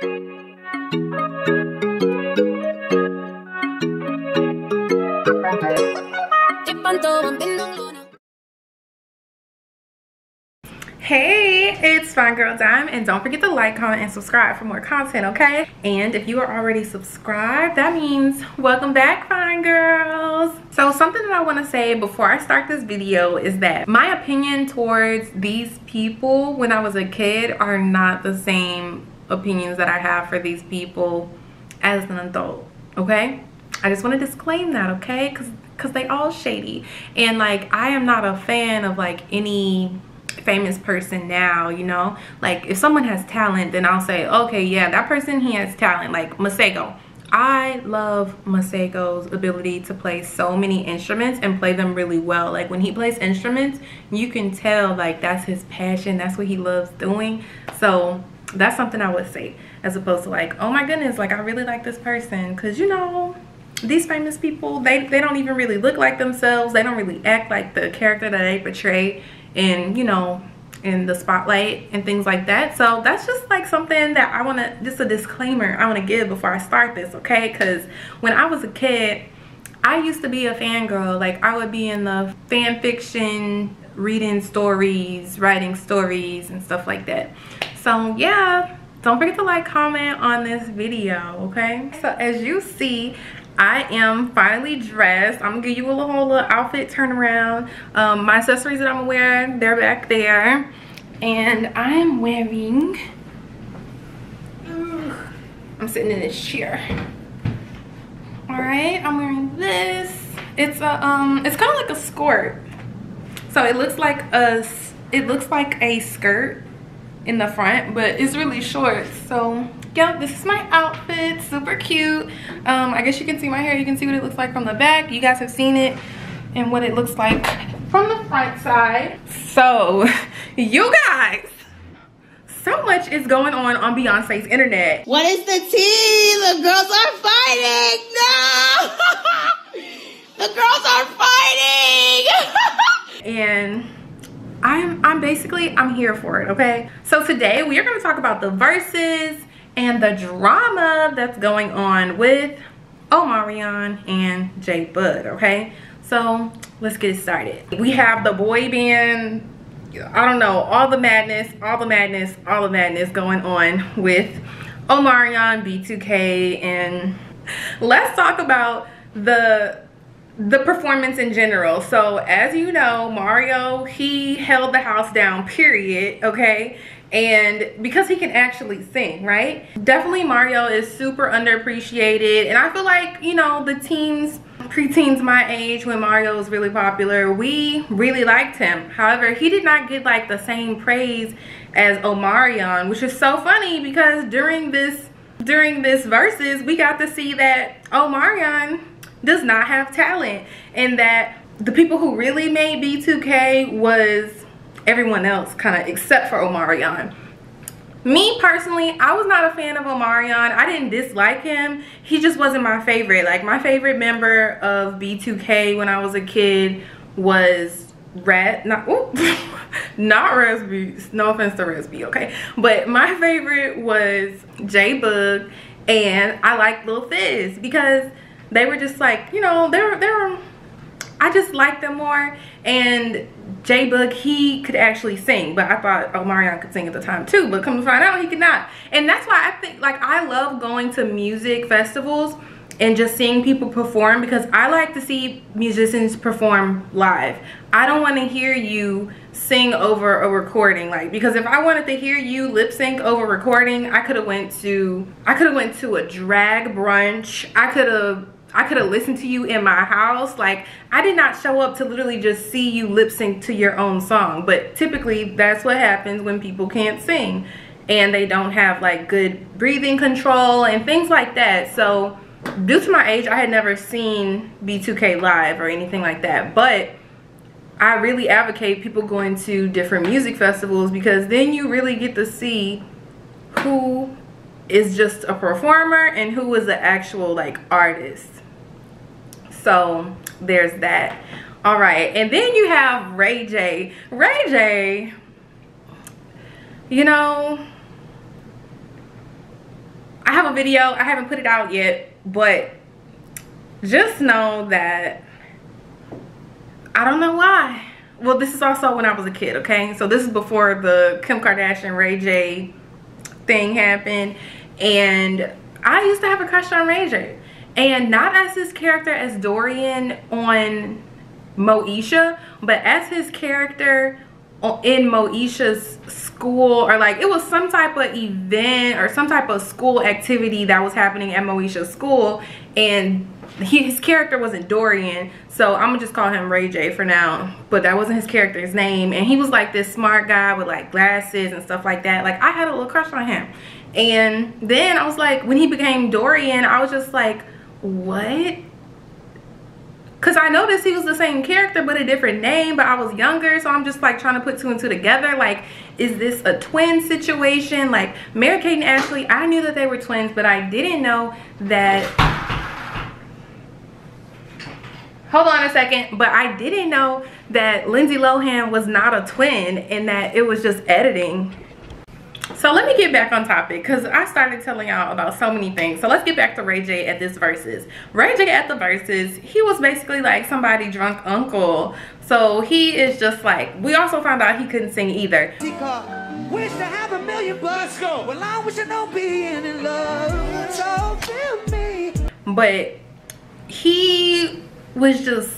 Hey, it's Fine Girl Dime, and don't forget to like, comment, and subscribe for more content, okay? And if you are already subscribed, that means welcome back, Fine Girls. So something that I want to say before I start this video is that my opinion towards these people when I was a kid are not the same opinions that I have for these people as an adult, okay? I just want to disclaim that, okay? Because they all shady. And like, I am not a fan of like any famous person now, you know? Like, if someone has talent, then I'll say, okay, yeah, that person, he has talent. Like Masego. I love Masego's ability to play so many instruments and play them really well. Like, when he plays instruments, you can tell like that's his passion, that's what he loves doing. So that's something I would say, as opposed to like, oh my goodness, like I really like this person. Because, you know, these famous people, they don't even really look like themselves. They don't really act like the character that they portray in, you know, in the spotlight and things like that. So that's just like something that I want to, just a disclaimer I want to give before I start this, okay? Because when I was a kid, I used to be a fangirl. Like, I would be in the fan fiction, reading stories, writing stories and stuff like that. So yeah, don't forget to like, comment on this video, okay? So as you see, I am finally dressed. I'm gonna give you a whole little outfit turnaround. My accessories that I'm gonna wear, they're back there. And I'm wearing, I'm sitting in this chair. All right, I'm wearing this. It's a it's kind of like a skirt. So it looks like a skirt in the front, but it's really short. So yeah, this is my outfit, super cute. I guess you can see my hair, you can see what it looks like from the back. You guys have seen it and what it looks like from the front side. So you guys, so much is going on Beyonce's internet. What is the tea? The girls are fighting. No! The girls are fighting. And I'm here for it, okay? So today we are going to talk about the Verzuz and the drama that's going on with Omarion and JBoog, okay? So let's get started. We have the boy band, I don't know, all the madness going on with Omarion, B2K, and let's talk about the performance in general. So as you know, Mario, he held the house down, period, okay? And because he can actually sing, right? Definitely Mario is super underappreciated. And I feel like, you know, the teens, preteens my age, when Mario was really popular, we really liked him. However, he did not get like the same praise as Omarion, which is so funny because during this Verzuz, we got to see that Omarion does not have talent, and that the people who really made B2K was everyone else, kind of, except for Omarion. Me personally, I was not a fan of Omarion. I didn't dislike him. He just wasn't my favorite. Like, my favorite member of B2K when I was a kid was not Resby. No offense to Resby, okay? But my favorite was JBoog, and I liked Lil Fizz because they were just like, you know, they were I just liked them more. And JBoog, he could actually sing, but I thought Omarion could sing at the time too, but come to find out, he could not. And that's why I think, like, I love going to music festivals and just seeing people perform, because I like to see musicians perform live. I don't want to hear you sing over a recording, like, because if I wanted to hear you lip sync over recording, I could have went to a drag brunch. I could have listened to you in my house. Like, I did not show up to literally just see you lip sync to your own song. But typically that's what happens when people can't sing and they don't have like good breathing control and things like that. So due to my age, I had never seen B2K live or anything like that. But I really advocate people going to different music festivals, because then you really get to see who is just a performer and who is the actual like artist. So there's that. All right, and then you have Ray J. Ray J, you know, have a video. I haven't put it out yet, but just know that I don't know why. Well, this is also when I was a kid, okay? So this is before the Kim Kardashian Ray J thing happened, and I used to have a crush on Ray J, and not as his character as Dorian on Moesha, but as his character in Moesha's school, or like it was some type of event or some type of school activity that was happening at Moesha's school, and his character wasn't Dorian, so I'm gonna just call him Ray J for now, but that wasn't his character's name. And he was like this smart guy with like glasses and stuff like that. Like I had a little crush on him, and then I was like, when he became Dorian, I was just like, what? Because I noticed he was the same character but a different name, but I was younger, so I'm just like trying to put two and two together. Like, is this a twin situation? Like Mary-Kate and Ashley, I knew that they were twins, but I didn't know that, hold on a second, but I didn't know that Lindsay Lohan was not a twin and that it was just editing. So let me get back on topic, because I started telling y'all about so many things. So let's get back to Ray J at this Verzuz. Ray J at the Verzuz, he was basically like somebody drunk uncle. So he is just like, we also found out he couldn't sing either. Wish to have $1 million bucks. Go. Well, I wish I don't be in love. So feel me. But he was just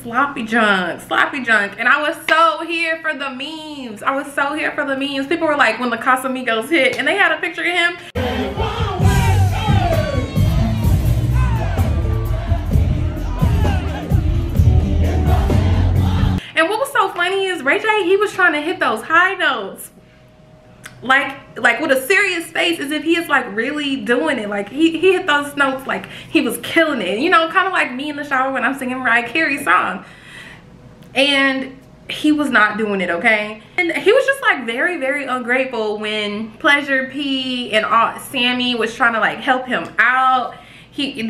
sloppy drunk, and I was so here for the memes. I was so here for the memes. People were like, when the Casamigos hit, and they had a picture of him. And what was so funny is Ray J, he was trying to hit those high notes, like with a serious face, as if he is like really doing it. Like he hit those notes like he was killing it, you know, kind of like me in the shower when I'm singing Mariah Carey's song. And he was not doing it, okay? And he was just like very, very ungrateful when Pleasure P and Sammy was trying to like help him out. He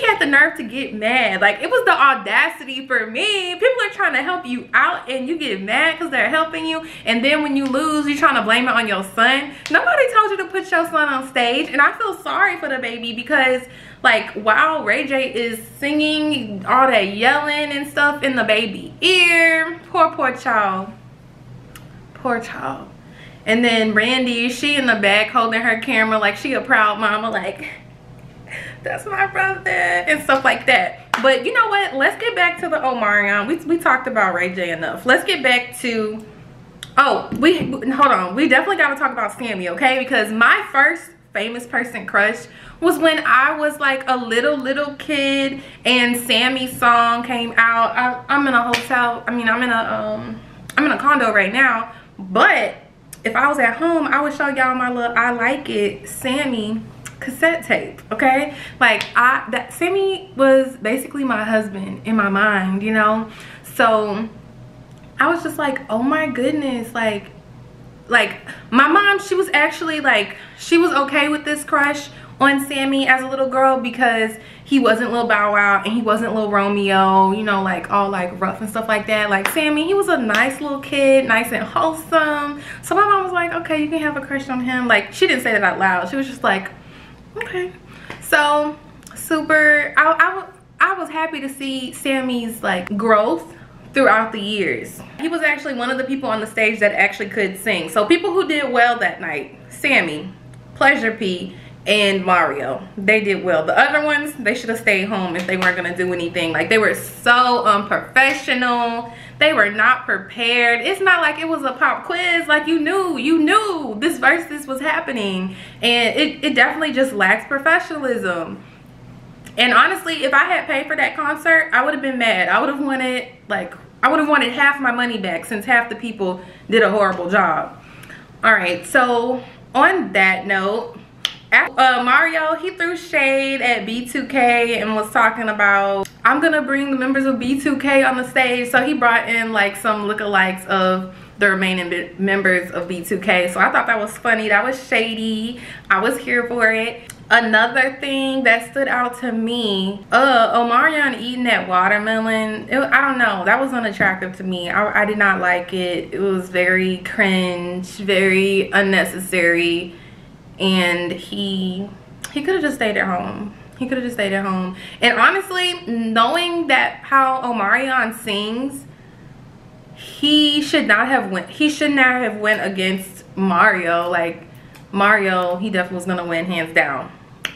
had the nerve to get mad. Like, it was the audacity for me. People are trying to help you out and you get mad because they're helping you, and then when you lose, you're trying to blame it on your son. Nobody told you to put your son on stage, and I feel sorry for the baby, because like while Ray J is singing all that yelling and stuff in the baby ear, poor child, and then Brandy, she in the back holding her camera like she a proud mama, like, that's my brother and stuff like that. But you know what, let's get back to the Omarion. We talked about Ray J enough. Let's get back to, hold on, we definitely got to talk about Sammy, okay? Because my first famous person crush was when I was like a little kid and Sammy's song came out. I'm in a hotel, I mean I'm in a condo right now, but if I was at home, I would show y'all my little I Like It Sammy cassette tape, okay? Like that Sammy was basically my husband in my mind, you know? So I was just like, oh my goodness, like my mom, she was actually like, she was okay with this crush on Sammy as a little girl, because he wasn't Lil Bow Wow and he wasn't Lil Romeo, you know, like all like rough and stuff like that. Like Sammy, he was a nice little kid, nice and wholesome. So my mom was like, okay, you can have a crush on him. Like, she didn't say that out loud. She was just like, okay. So super, I was happy to see Sammy's like growth throughout the years. He was actually one of the people on the stage that actually could sing. So people who did well that night: Sammy, Pleasure P, and Mario. They did well. The other ones, they should have stayed home if they weren't gonna do anything. Like, they were so unprofessional. They were not prepared. It's not like it was a pop quiz. Like, you knew this Verzuz was happening, and it definitely just lacks professionalism. And honestly, if I had paid for that concert, I would have been mad. I would have wanted half my money back, since half the people did a horrible job. All right, so on that note, Mario, he threw shade at B2K and was talking about, I'm gonna bring the members of B2K on the stage. So he brought in like some lookalikes of the remaining members of B2K. So I thought that was funny. That was shady. I was here for it. Another thing that stood out to me, Omarion eating that watermelon, I don't know, that was unattractive to me. I did not like it. It was very cringe, very unnecessary, and he he could have just stayed at home. He could have just stayed at home. And honestly, knowing that how Omarion sings, he should not have went against Mario. Like, Mario, he definitely was gonna win hands down.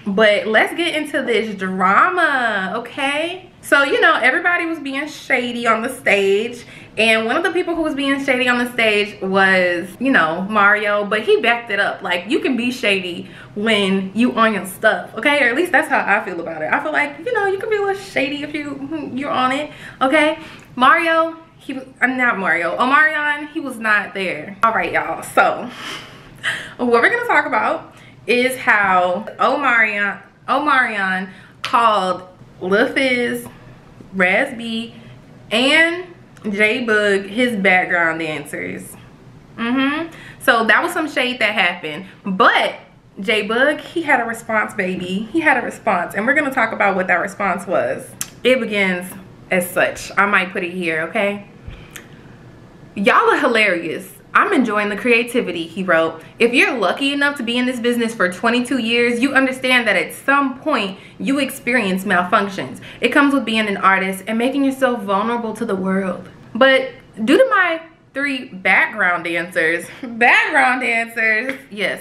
But let's get into this drama, okay? So, you know, everybody was being shady on the stage, and one of the people who was being shady on the stage was, you know, Mario, but he backed it up. Like, you can be shady when you on your stuff, okay? Or at least that's how I feel about it. I feel like, you know, you can be a little shady if you're on it, okay? Mario, Omarion, he was not there. All right, y'all, so what we're gonna talk about is how Omarion called Lil Fizz, Raz B, and JBoog his background dancers. So that was some shade that happened, but JBoog, he had a response, baby. He had a response, and we're gonna talk about what that response was. It begins as such. I might put it here, okay? Y'all are hilarious. I'm enjoying the creativity, he wrote. If you're lucky enough to be in this business for 22 years, you understand that at some point you experience malfunctions. It comes with being an artist and making yourself vulnerable to the world. But due to my 3 background dancers, yes,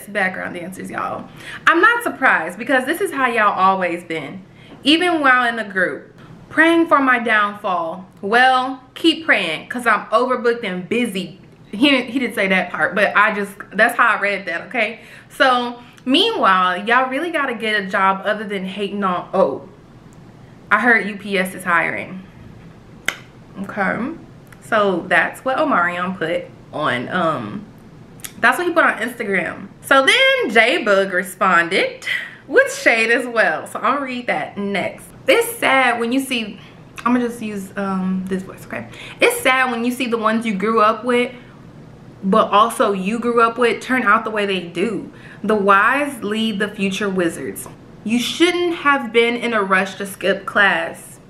background dancers, y'all, I'm not surprised because this is how y'all always been. Even while in the group, praying for my downfall. Well, keep praying because I'm overbooked and busy. He didn't say that part, but that's how I read that, okay? So, meanwhile, y'all really got to get a job other than hating on, oh, I heard UPS is hiring. Okay. So, that's what Omarion put on, that's what he put on Instagram. So, then JBoog responded with shade as well. So, I'm going to read that next. It's sad when you see, I'm going to just use this voice, okay? It's sad when you see the ones you grew up with, but also you grew up with, turn out the way they do. The wise lead the future wizards. You shouldn't have been in a rush to skip class.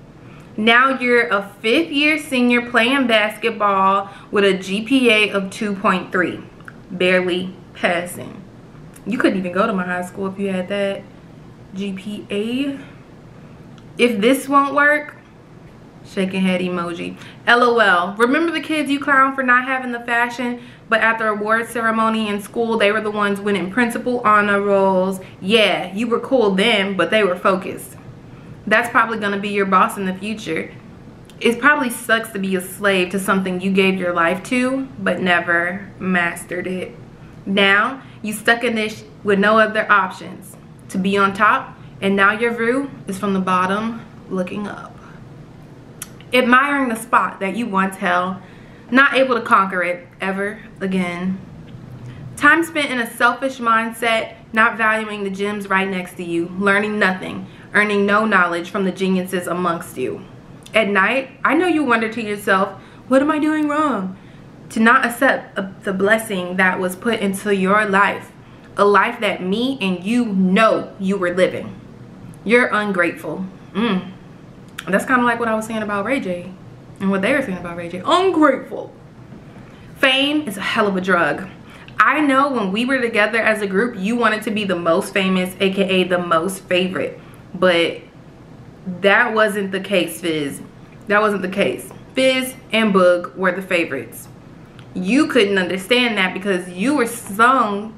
Now you're a 5th year senior playing basketball with a GPA of 2.3, barely passing. You couldn't even go to my high school if you had that GPA. If this won't work, shaking head emoji. LOL. Remember the kids you clown for not having the fashion, but at the award ceremony in school, they were the ones winning principal honor rolls. Yeah, you were cool then, but they were focused. That's probably gonna be your boss in the future. It probably sucks to be a slave to something you gave your life to, but never mastered it. Now, you stuck in this with no other options. To be on top, and now your view is from the bottom, looking up. Admiring the spot that you once held, not able to conquer it ever again. Time spent in a selfish mindset, not valuing the gems right next to you, learning nothing, earning no knowledge from the geniuses amongst you. At night, I know you wonder to yourself, what am I doing wrong? To not accept the blessing that was put into your life, a life that me and you know you were living. You're ungrateful. That's kind of like what I was saying about Ray J and what they were saying about Ray J. Ungrateful. Fame is a hell of a drug. I know when we were together as a group, you wanted to be the most famous, aka the most favorite, but that wasn't the case, Fizz. That wasn't the case. Fizz and Boog were the favorites. You couldn't understand that because you sung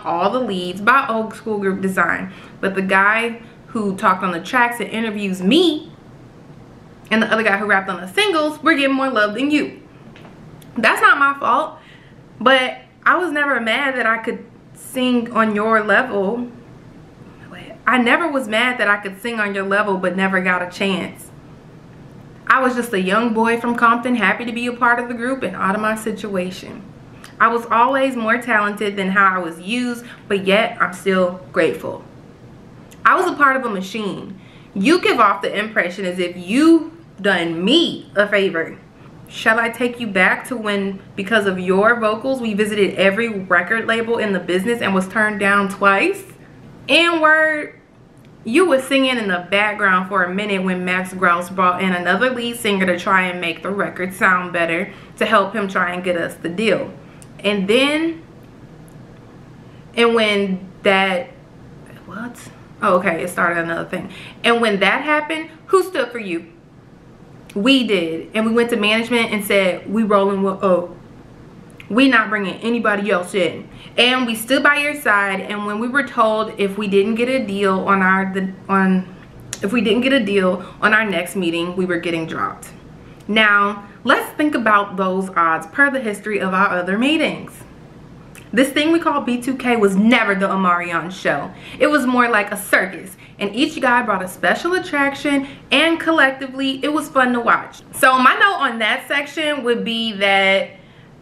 all the leads by Old School Group Design, but the guy who talked on the tracks and interviews me and the other guy who rapped on the singles were getting more love than you. That's not my fault, but I was never mad that I could sing on your level. I never was mad that I could sing on your level but never got a chance. I was just a young boy from Compton, happy to be a part of the group and out of my situation. I was always more talented than how I was used, but yet I'm still grateful. I was a part of a machine. You give off the impression as if you done me a favor. Shall I take you back to when, because of your vocals, we visited every record label in the business and was turned down twice? N-word. You were singing in the background for a minute when Max Grouse brought in another lead singer to try and make the record sound better, to help him try and get us the deal. And when that, what? Oh, okay, it started another thing. And when that happened, who stood for you? We did. And we went to management and said, we rolling with we not bringing anybody else in. And we stood by your side. And when we were told if we didn't get a deal on our next meeting, we were getting dropped. Now, let's think about those odds per the history of our other meetings. This thing we call B2K was never the Omarion show. It was more like a circus, and each guy brought a special attraction, and collectively, it was fun to watch. So my note on that section would be that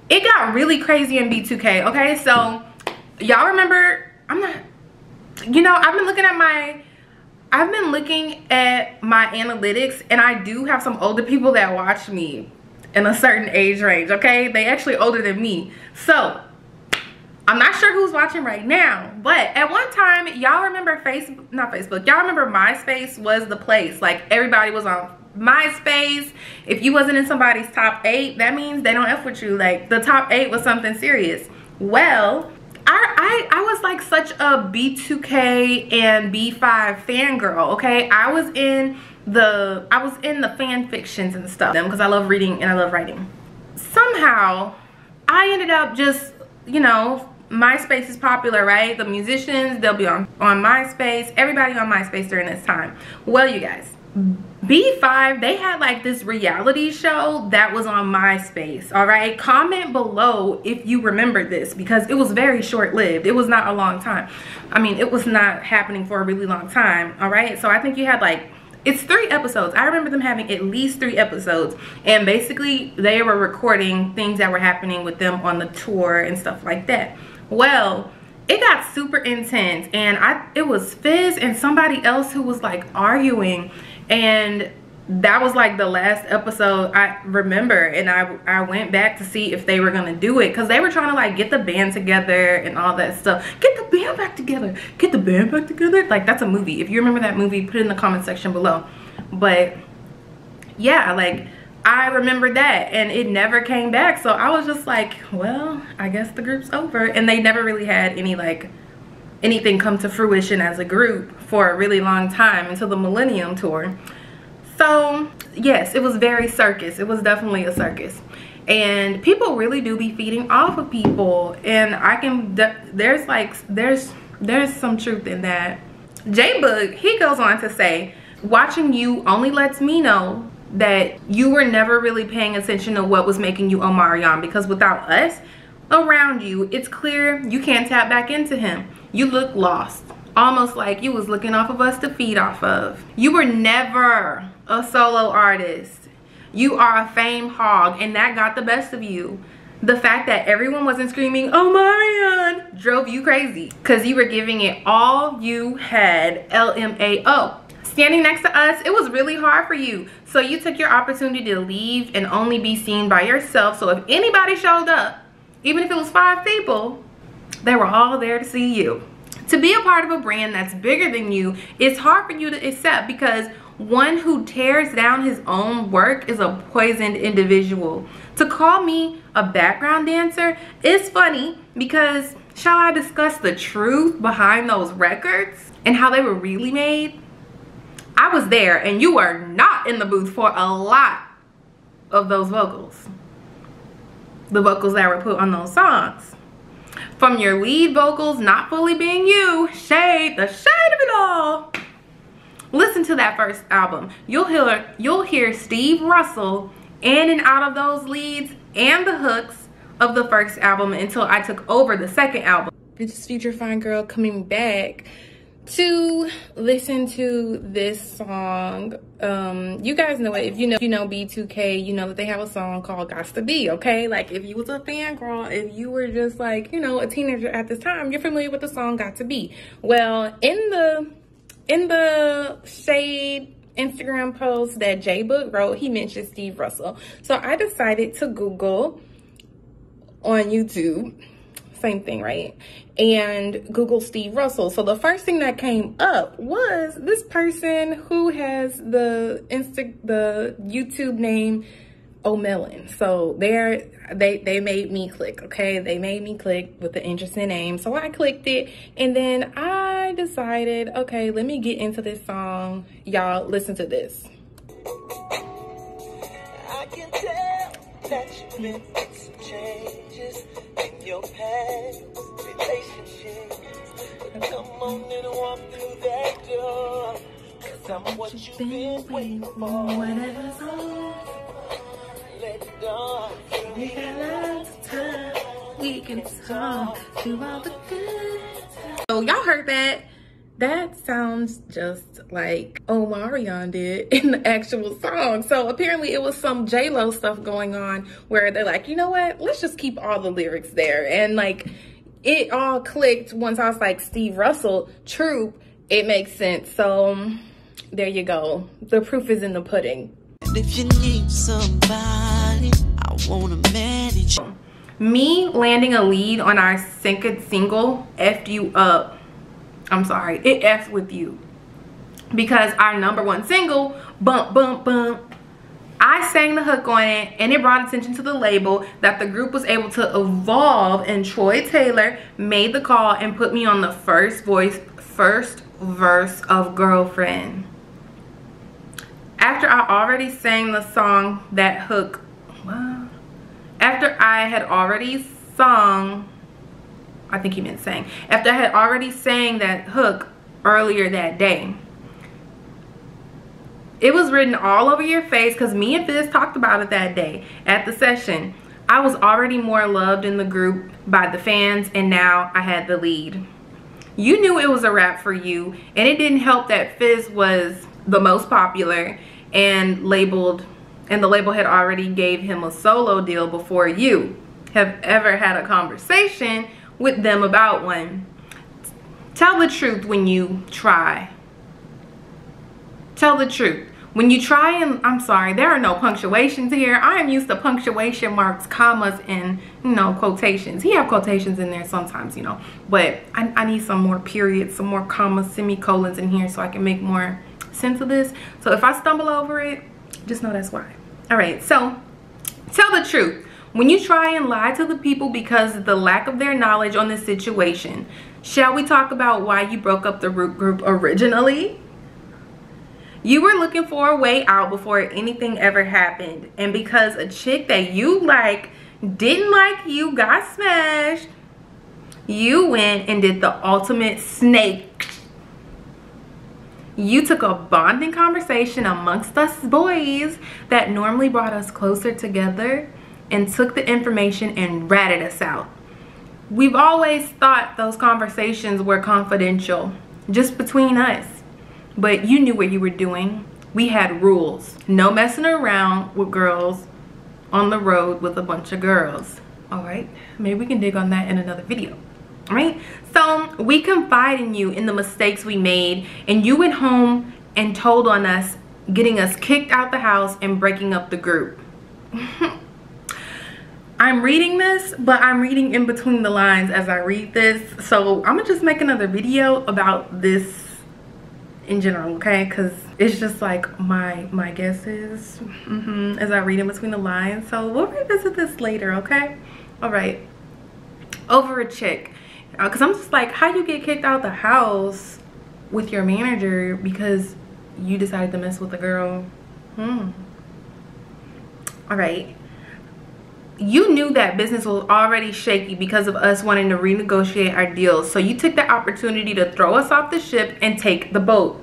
it got really crazy in B2K, okay? So y'all remember, I've been looking at my analytics, and I do have some older people that watch me in a certain age range, okay? They actually older than me. So I'm not sure who's watching right now, but at one time, y'all remember y'all remember MySpace was the place. Like, everybody was on MySpace. If you wasn't in somebody's top 8, that means they don't F with you. Like, the top 8 was something serious. Well, I was like such a B2K and B5 fangirl, okay? I was in the fan fictions and stuff because I love reading and I love writing. Somehow, I ended up just, you know, MySpace is popular, right? The musicians, they'll be on MySpace. Everybody on MySpace during this time. Well, you guys, B5, they had like this reality show that was on MySpace, all right? Comment below if you remember this, because it was very short-lived. It was not a long time. I mean, it was not happening for a really long time, all right? So I think you had like, it's 3 episodes. I remember them having at least 3 episodes, and basically they were recording things that were happening with them on the tour and stuff like that. Well, it got super intense, and it was Fizz and somebody else who was like arguing, and that was like the last episode I remember. And I went back to see if they were gonna do it, because they were trying to like get the band together and all that stuff. Get the band back together, get the band back together. Like, that's a movie. If you remember that movie, put it in the comment section below. But yeah, like, I remember that, and it never came back. So I was just like, well, I guess the group's over. And they never really had any like anything come to fruition as a group for a really long time until the Millennium Tour. So yes, it was very circus. It was definitely a circus, and people really do be feeding off of people, and there's some truth in that. JBoog, he goes on to say, watching you only lets me know that you were never really paying attention to what was making you Omarion, because without us around you, it's clear you can't tap back into him. You look lost, almost like you was looking off of us to feed off of. You were never a solo artist. You are a fame hog, and that got the best of you. The fact that everyone wasn't screaming Omarion drove you crazy, because you were giving it all you had. LMAO. Standing next to us, it was really hard for you. So you took your opportunity to leave and only be seen by yourself. So if anybody showed up, even if it was 5 people, they were all there to see you. To be a part of a brand that's bigger than you, it's hard for you to accept, because one who tears down his own work is a poisoned individual. To call me a background dancer is funny, because shall I discuss the truth behind those records and how they were really made? I was there, and you were not in the booth for a lot of those vocals. The vocals that were put on those songs. From your lead vocals not fully being you, the shade of it all. Listen to that first album. You'll hear Steve Russell in and out of those leads and the hooks of the first album until I took over the second album. It's Future Fine Girl coming back to listen to this song. You guys know it. If you know B2K, you know that they have a song called Gots to Be, okay? Like, if you was a fan girl, if you were just like, you know, a teenager at this time, you're familiar with the song Got to Be. Well, in the shade Instagram post that JBoog wrote, he mentioned Steve Russell. So I decided to Google on YouTube, same thing, right? And Google Steve Russell. So the first thing that came up was this person who has the YouTube name Omelon. So they made me click, okay? They made me click with the interesting name. So I clicked it, and then I I decided, okay, let me get into this song. Y'all, listen to this. I can tell that you've been through some changes in your past relationships. Come on and walk through that door, 'cause I'm what you've been waiting for. Whatever's on, Let it go. we got lots of time. We can talk to all the good times. So y'all heard that? That sounds just like Omarion did in the actual song. So apparently it was some J-Lo stuff going on where they're like, you know what? Let's just keep all the lyrics there. And like, it all clicked once I was like, Steve Russell, Troop, it makes sense. So there you go. The proof is in the pudding. And if you need somebody, I wanna manage. Me landing a lead on our second single effed you up. I'm sorry, it effed with you. Because our #1 single, Bump Bump Bump, I sang the hook on it, and it brought attention to the label that the group was able to evolve, and Troy Taylor made the call and put me on the first verse of Girlfriend. After I already sang the song, that hook, well, after I had already sung, I think he meant sang, after I had already sang that hook earlier that day, it was written all over your face because me and Fizz talked about it that day at the session. I was already more loved in the group by the fans, and now I had the lead. You knew it was a wrap for you, and it didn't help that Fizz was the most popular and the label had already gave him a solo deal before you have ever had a conversation with them about one. Tell the truth when you try. Tell the truth. When you try, and I'm sorry, there are no punctuations here. I am used to punctuation marks, commas, and, you know, quotations. He have quotations in there sometimes, you know, but I need some more periods, some more commas, semicolons in here so I can make more sense of this. So if I stumble over it, just know that's why. All right, so tell the truth. When you try and lie to the people because of the lack of their knowledge on the situation, shall we talk about why you broke up the root group originally? You were looking for a way out before anything ever happened. And because a chick that you like didn't like you got smashed, you went and did the ultimate snake. You took a bonding conversation amongst us boys that normally brought us closer together and took the information and ratted us out. We've always thought those conversations were confidential, just between us. But you knew what you were doing. We had rules. No messing around with girls on the road with a bunch of girls. All right, maybe we can dig on that in another video. All right, so we confide in you in the mistakes we made, and you went home and told on us, getting us kicked out the house and breaking up the group. I'm reading this, but I'm reading in between the lines as I read this, so I'm gonna just make another video about this in general, okay? Because it's just like my guesses as I read in between the lines. So we'll revisit this later, okay? All right, over a chick, because I'm just like, how you get kicked out the house with your manager because you decided to mess with a girl? All right, you knew that business was already shaky because of us wanting to renegotiate our deals, so you took the opportunity to throw us off the ship and take the boat.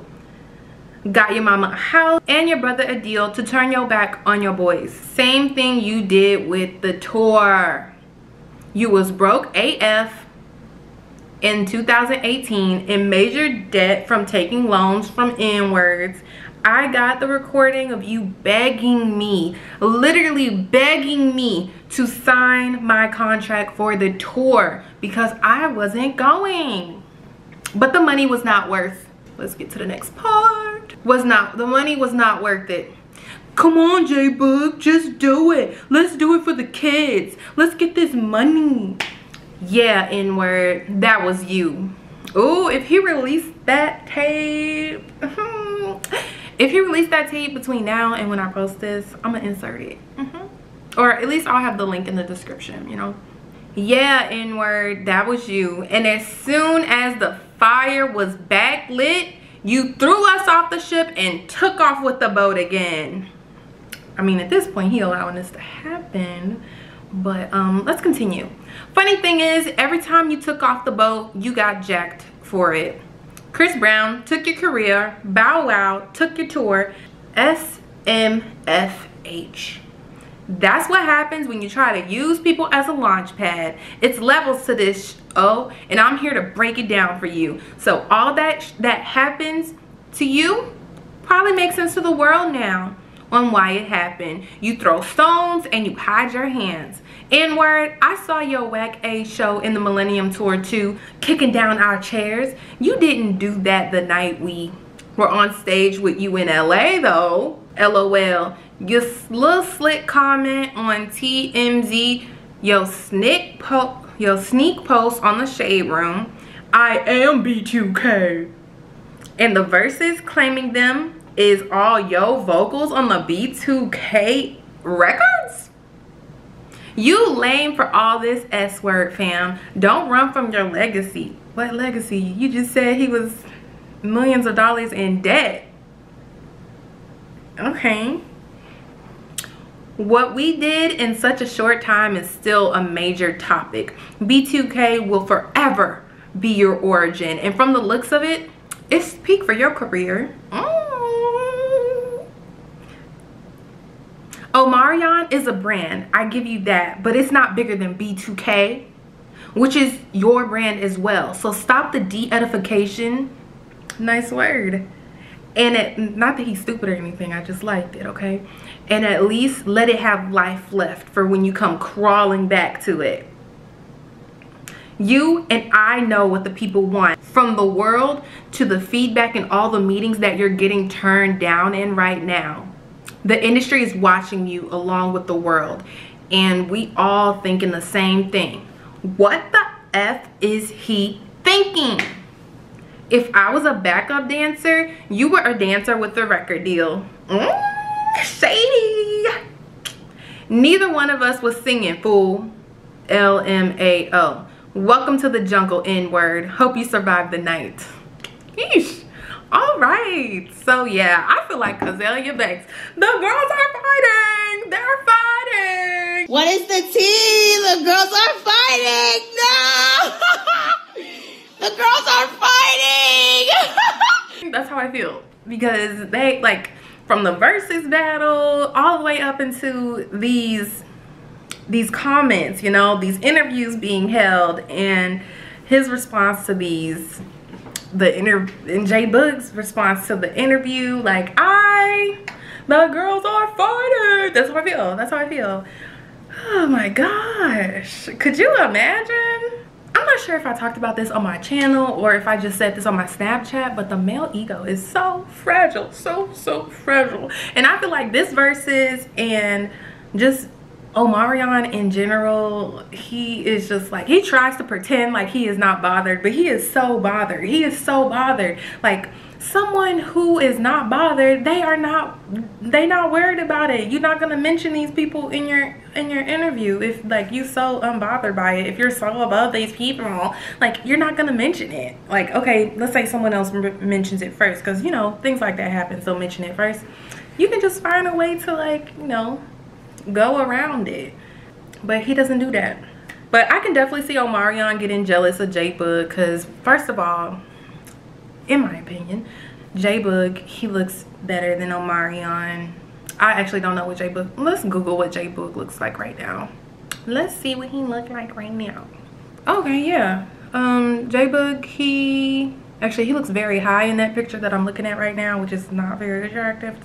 Got your mama a house and your brother a deal to turn your back on your boys. Same thing you did with the tour. You was broke AF in 2018 in major debt from taking loans from N-words. I got the recording of you begging me, literally begging me to sign my contract for the tour because I wasn't going. But the money was not worth, let's get to the next part. The money was not worth it. Come on, JBoog, just do it. Let's do it for the kids. Let's get this money. Yeah, N-word, that was you. Oh, if he released that tape, if he released that tape between now and when I post this, I'm gonna insert it. Or at least I'll have the link in the description, you know. Yeah, N-word, that was you. And as soon as the fire was backlit, you threw us off the ship and took off with the boat again. I mean, at this point, he allowing this to happen. But let's continue. Funny thing is, every time you took off the boat, you got jacked for it. Chris Brown took your career. Bow Wow took your tour. SMFH. That's what happens when you try to use people as a launch pad. It's levels to this, and I'm here to break it down for you. So all that happens to you probably makes sense to the world now on why it happened. You throw stones and you hide your hands. N-word, I saw your whack A show in the Millennium Tour too, kicking down our chairs. You didn't do that the night we were on stage with you in LA though. LOL. Your little slick comment on TMZ, your sneak post on the Shade Room, I am B2K. And the Verzuz claiming them is all yo vocals on the B2K records? You lame for all this S-word, fam. Don't run from your legacy. What legacy? You just said he was millions of dollars in debt. Okay. What we did in such a short time is still a major topic. B2K will forever be your origin. And from the looks of it, it's peak for your career. Omarion is a brand, I give you that, but it's not bigger than B2K, which is your brand as well. So stop the de-edification. Nice word. And not that he's stupid or anything, I just liked it, okay? And at least let it have life left for when you come crawling back to it. You and I know what the people want. From the world to the feedback and all the meetings that you're getting turned down in right now. The industry is watching you along with the world. And we all thinking the same thing. What the F is he thinking? If I was a backup dancer, you were a dancer with a record deal. Shady. Neither one of us was singing, fool. LMAO. Welcome to the jungle, N-word. Hope you survived the night. Yeesh. All right. So yeah, I feel like Azalea Banks. The girls are fighting. They're fighting. What is the tea? The girls are fighting. No! The girls are fighting. That's how I feel. Because they, like, from the Verzuz battle all the way up into these comments, you know, these interviews being held, and his response to these, and JBoog's response to the interview, like, the girls are fighting. That's how I feel. That's how I feel. Oh my gosh. Could you imagine? I'm not sure if I talked about this on my channel or if I just said this on my Snapchat, but the male ego is so fragile, so fragile. And I feel like this Verzuz and just Omarion in general, he is just like, he tries to pretend like he is not bothered, but he is so bothered. He is so bothered. Like, someone who is not bothered, they not worried about it. You're not gonna mention these people in your interview if, like, you so unbothered by it. If you're so above these people, like, you're not gonna mention it. Like, okay, let's say someone else mentions it first, because, you know, things like that happen, so mention it first. You can just find a way to, like, you know, go around it. But he doesn't do that. But I can definitely see Omarion getting jealous of JBoog, because first of all, in my opinion, JBoog, he looks better than Omarion. I actually don't know what JBoog, let's Google what JBoog looks like right now. Let's see what he looks like right now. Okay, yeah. JBoog, he looks very high in that picture that I'm looking at right now, which is not very attractive.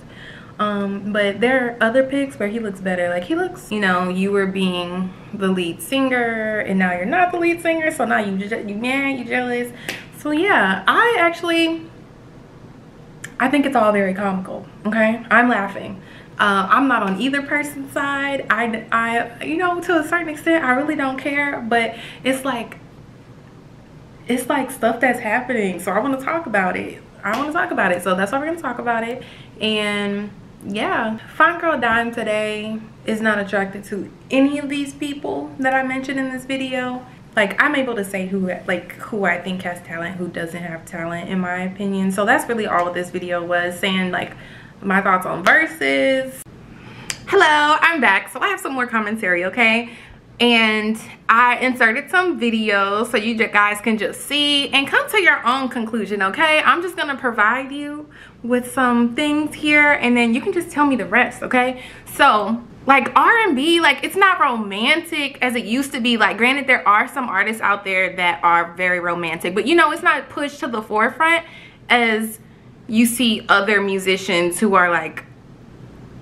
But there are other pics where he looks better. Like, he looks, you know, you were being the lead singer and now you're not the lead singer, so now you mad, you jealous. So yeah, I think it's all very comical, okay? I'm laughing. I'm not on either person's side. I you know, to a certain extent, I really don't care, but it's like stuff that's happening, so I want to talk about it. So that's why we're gonna talk about it. And yeah, Fine Girl Dime today is not attracted to any of these people that I mentioned in this video. like I'm able to say who I think has talent, who doesn't have talent, in my opinion. So that's really all this video was, saying like my thoughts on Verzuz. Hello, I'm back. So I have some more commentary, okay? And I inserted some videos so you guys can just see and come to your own conclusion, okay? I'm just gonna provide you with some things here and then you can just tell me the rest, okay? So like R&B, like it's not romantic as it used to be. Like granted, there are some artists out there that are very romantic, but you know, it's not pushed to the forefront as you see other musicians who are like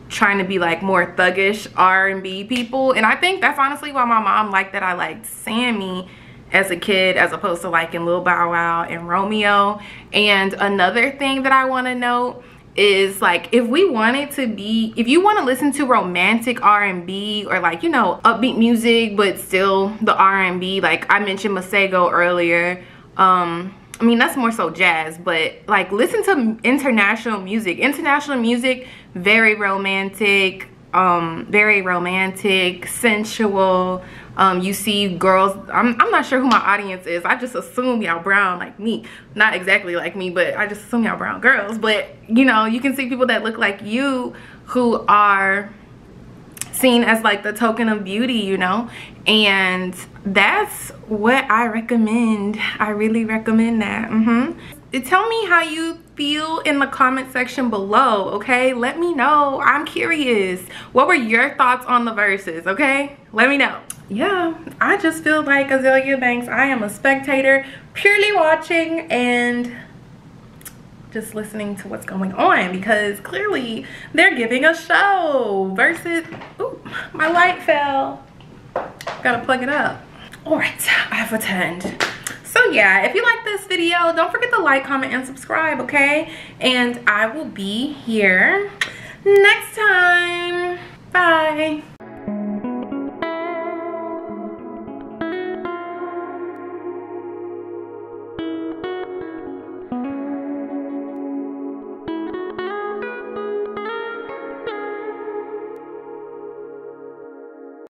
trying to be like more thuggish R&B people. And I think that's honestly why my mom liked that I liked Sammy as a kid as opposed to liking Lil Bow Wow and Romeo. And another thing that I want to note is like if you want to listen to romantic R&B or like, you know, upbeat music but still the R&B, like I mentioned Masego earlier, I mean that's more so jazz, but like listen to international music. International music, very romantic, sensual. You see girls, I'm not sure who my audience is. I just assume y'all brown like me. Not exactly like me, but I just assume y'all brown girls. But you know, you can see people that look like you who are seen as like the token of beauty, you know, and that's what I recommend. I really recommend that. Tell me how you feel in the comment section below, okay? Let me know. I'm curious. What were your thoughts on the Verzuz, okay? Let me know. Yeah, I just feel like Azealia Banks, I am a spectator, purely watching and just listening to what's going on because clearly they're giving a show. Verzuz, ooh, my light fell. Gotta plug it up. All right, I have returned. So yeah, if you like this video, don't forget to like, comment, and subscribe, okay? And I will be here next time.